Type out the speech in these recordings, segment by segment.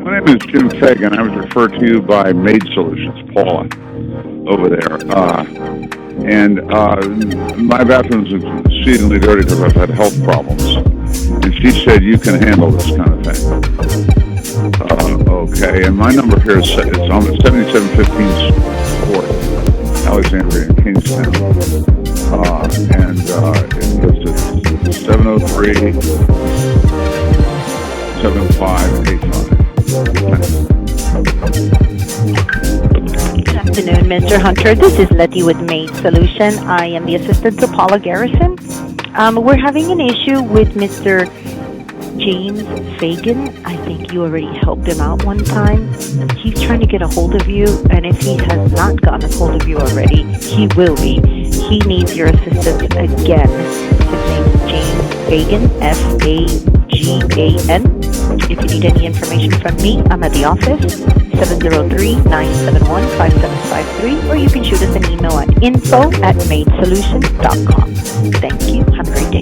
My name is Jim Fagan. I was referred to you by Maid Solutions, Paula, over there. My bathroom's exceedingly dirty because I've had health problems. And she said you can handle this kind of thing. Okay, and my number here is on the 7715 Court, Alexandria in Kingstown. It's 703-7585. Good afternoon, Mr. Hunter. This is Letty with Maid Solution. I am the assistant to Paula Garrison. We're having an issue with Mr. James Fagan. I think you already helped him out one time. He's trying to get a hold of you, and if he has not gotten a hold of you already, he will be. He needs your assistance again. His name is James Fagan, Fagan. If you need any information from me, I'm at the office, 703-971-5753, or you can shoot us an email at info@maidsolution.com. Thank you. Have a great day.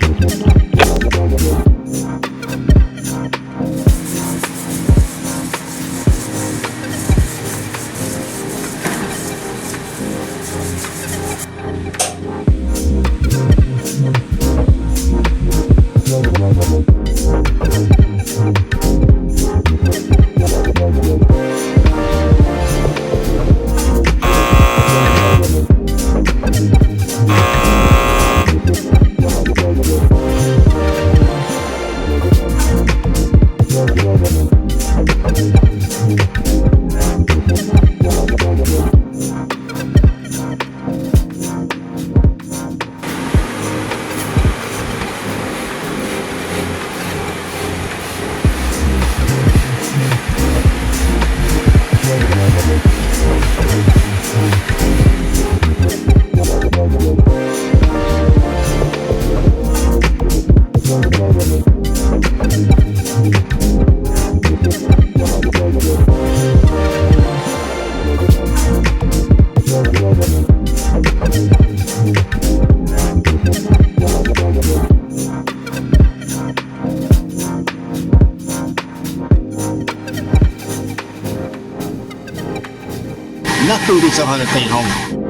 Nothing beats 100 paint home.